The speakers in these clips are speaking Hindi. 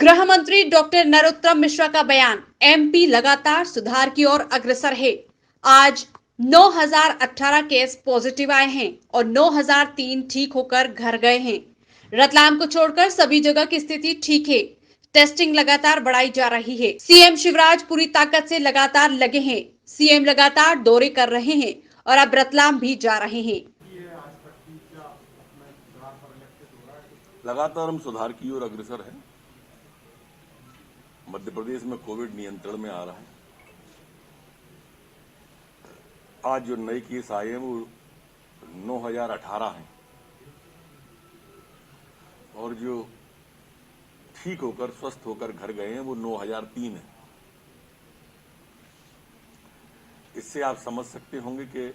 गृह मंत्री डॉक्टर नरोत्तम मिश्रा का बयान, एमपी लगातार सुधार की ओर अग्रसर है। आज 9018 केस पॉजिटिव आए हैं और 9003 ठीक होकर घर गए हैं। रतलाम को छोड़कर सभी जगह की स्थिति ठीक है। टेस्टिंग लगातार बढ़ाई जा रही है। सीएम शिवराज पूरी ताकत से लगातार लगे हैं। सीएम लगातार दौरे कर रहे हैं और अब रतलाम भी जा रहे हैं। लगातार हम सुधार की ओर अग्रसर हैं। मध्य प्रदेश में कोविड नियंत्रण में आ रहा है। आज जो नए केस आए हैं वो 9018 हैं और जो ठीक होकर स्वस्थ होकर घर गए हैं वो 9003 हैं। इससे आप समझ सकते होंगे कि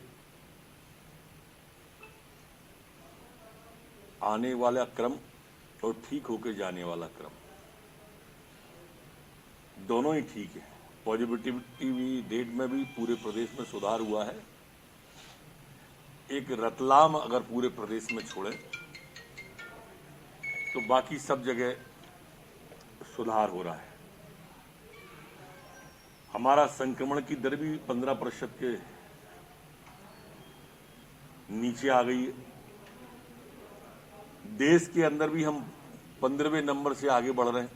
आने वाला क्रम और ठीक होकर जाने वाला क्रम दोनों ही ठीक है। पॉजिटिविटी रेट में भी पूरे प्रदेश में सुधार हुआ है। एक रतलाम अगर पूरे प्रदेश में छोड़े तो बाकी सब जगह सुधार हो रहा है। हमारा संक्रमण की दर भी 15% के नीचे आ गई है। देश के अंदर भी हम 15वें नंबर से आगे बढ़ रहे हैं।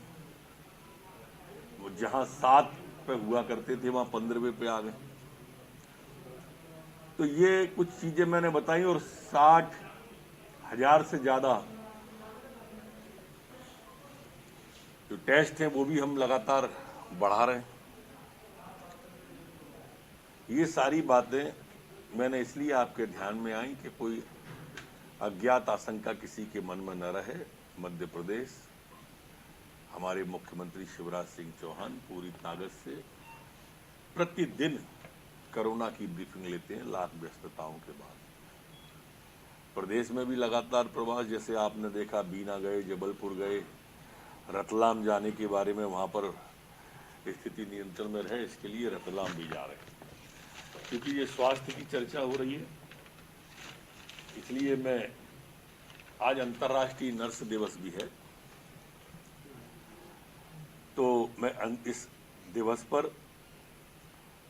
जहां 7 पे हुआ करते थे वहां 15वें पे आ गए। तो ये कुछ चीजें मैंने बताई और 60,000 से ज्यादा जो टेस्ट हैं वो भी हम लगातार बढ़ा रहे हैं। ये सारी बातें मैंने इसलिए आपके ध्यान में आई कि कोई अज्ञात आशंका किसी के मन में न रहे। मध्य प्रदेश हमारे मुख्यमंत्री शिवराज सिंह चौहान पूरी ताकत से प्रतिदिन कोरोना की ब्रीफिंग लेते हैं लाख व्यस्तताओं के बाद। प्रदेश में भी लगातार प्रवास, जैसे आपने देखा बीना गए, जबलपुर गए, रतलाम जाने के बारे में वहां पर स्थिति नियंत्रण में रहे इसके लिए रतलाम भी जा रहे हैं। क्योंकि ये स्वास्थ्य की चर्चा हो रही है इसलिए मैं आज अंतर्राष्ट्रीय नर्स दिवस भी है तो मैं इस दिवस पर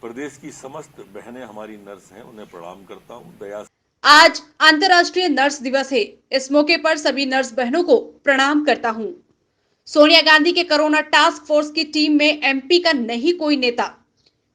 प्रदेश की समस्त बहनें हमारी नर्स हैं उन्हें प्रणाम करता हूं। दया आज अंतर्राष्ट्रीय नर्स दिवस है। इस मौके पर सभी नर्स बहनों को प्रणाम करता हूं। सोनिया गांधी के कोरोना टास्क फोर्स की टीम में एमपी का नहीं कोई नेता।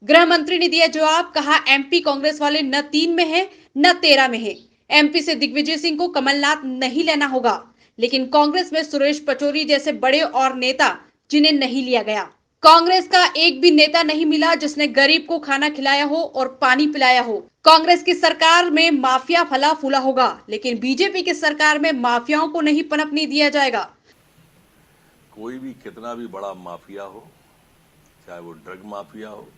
गृह मंत्री ने दिया जवाब, कहा एमपी कांग्रेस वाले न 3 में है न 13 में है। एमपी से दिग्विजय सिंह को कमलनाथ नहीं लेना होगा, लेकिन कांग्रेस में सुरेश पचौरी जैसे बड़े और नेता जिन्हें नहीं लिया गया। कांग्रेस का एक भी नेता नहीं मिला जिसने गरीब को खाना खिलाया हो और पानी पिलाया हो। कांग्रेस की सरकार में माफिया फला फूला होगा, लेकिन बीजेपी की सरकार में माफियाओं को नहीं पनपने दिया जाएगा। कोई भी कितना भी बड़ा माफिया हो, चाहे वो ड्रग माफिया हो,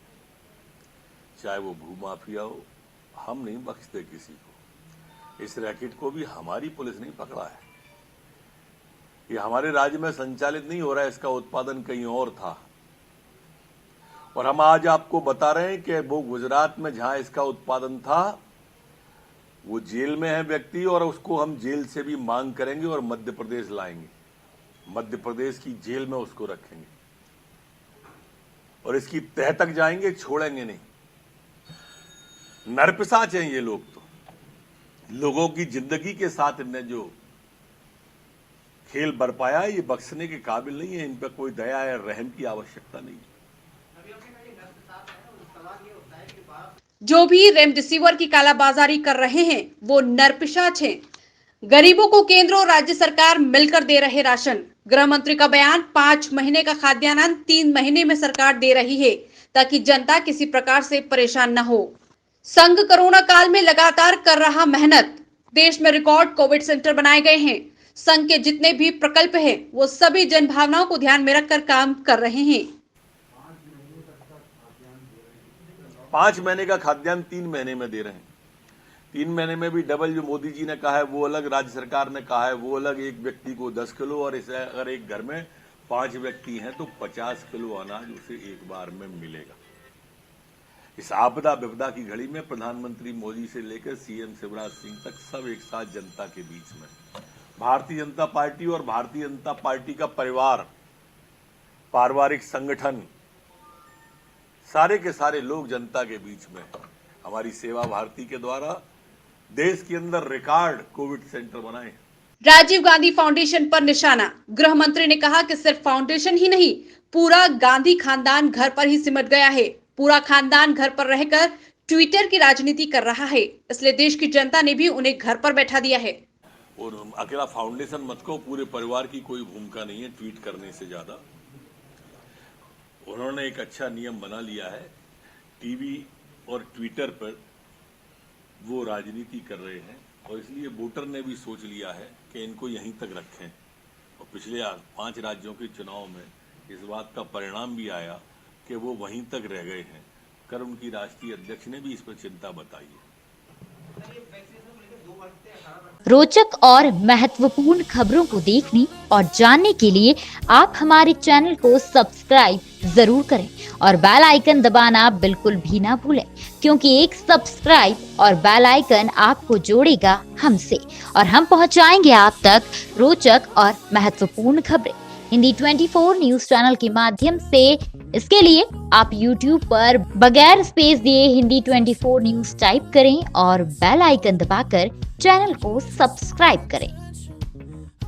चाहे वो भू माफिया हो, हम नहीं बख्शते किसी को। इस रैकेट को भी हमारी पुलिस नहीं पकड़ा है। ये हमारे राज्य में संचालित नहीं हो रहा है, इसका उत्पादन कहीं और था। और हम आज आपको बता रहे हैं कि वो गुजरात में जहां इसका उत्पादन था वो जेल में है व्यक्ति और उसको हम जेल से भी मांग करेंगे और मध्य प्रदेश लाएंगे। मध्य प्रदेश की जेल में उसको रखेंगे और इसकी तह तक जाएंगे, छोड़ेंगे नहीं। नरपिशाच हैं ये लोग। तो लोगों की जिंदगी के साथ इनने जो खेल बरपाया है ये बख्शने के काबिल नहीं है। इन पर कोई दया या रहम की आवश्यकता नहीं है। जो भी रेमडेसिविर की कालाबाजारी कर रहे हैं वो नरपिशाच हैं। गरीबों को केंद्र और राज्य सरकार मिलकर दे रहे राशन। गृह मंत्री का बयान, 5 महीने का खाद्यान्न 3 महीने में सरकार दे रही है ताकि जनता किसी प्रकार से परेशान न हो। संघ कोरोना काल में लगातार कर रहा मेहनत। देश में रिकॉर्ड कोविड सेंटर बनाए गए हैं। संघ के जितने भी प्रकल्प हैं वो सभी जनभावनाओं को ध्यान में रखकर काम कर रहे हैं। 5 महीने का खाद्यान्न 3 महीने में दे रहे हैं। 3 महीने में भी डबल जो मोदी जी ने कहा है वो अलग, राज्य सरकार ने कहा है वो अलग। एक व्यक्ति को 10 किलो और इसे अगर एक घर में 5 व्यक्ति हैं तो 50 किलो अनाज उसे एक बार में मिलेगा। इस आपदा विपदा की घड़ी में प्रधानमंत्री मोदी से लेकर सीएम शिवराज सिंह तक सब एक साथ जनता के बीच में। भारतीय जनता पार्टी और भारतीय जनता पार्टी का परिवार पारिवारिक संगठन, सारे के सारे लोग जनता के बीच में हमारी सेवा भारती के द्वारा देश के अंदर रिकॉर्ड कोविड सेंटर बनाए। राजीव गांधी फाउंडेशन पर निशाना। गृह मंत्री ने कहा कि सिर्फ फाउंडेशन ही नहीं, पूरा गांधी खानदान घर पर ही सिमट गया है। पूरा खानदान घर पर रहकर ट्विटर की राजनीति कर रहा है, इसलिए देश की जनता ने भी उन्हें घर पर बैठा दिया है। और अकेला फाउंडेशन मत को, पूरे परिवार की कोई भूमिका नहीं है ट्वीट करने से ज्यादा। उन्होंने एक अच्छा नियम बना लिया है, टीवी और ट्विटर पर वो राजनीति कर रहे हैं और इसलिए वोटर ने भी सोच लिया है कि इनको यहीं तक रखें। और पिछले 5 राज्यों के चुनाव में इस बात का परिणाम भी आया कि वो वहीं तक रह गए हैं। कर उनकी राष्ट्रीय अध्यक्ष ने भी इस पर चिंता बताई है। रोचक और महत्वपूर्ण खबरों को देखने और जानने के लिए आप हमारे चैनल को सब्सक्राइब जरूर करें और बेल आइकन दबाना बिल्कुल भी ना भूलें, क्योंकि एक सब्सक्राइब और बेल आइकन आपको जोड़ेगा हमसे और हम पहुंचाएंगे आप तक रोचक और महत्वपूर्ण खबरें हिंदी 24 न्यूज चैनल के माध्यम से। इसके लिए आप YouTube पर बगैर स्पेस दिए हिंदी 24 न्यूज टाइप करें और बेल आइकन दबाकर चैनल को सब्सक्राइब करें।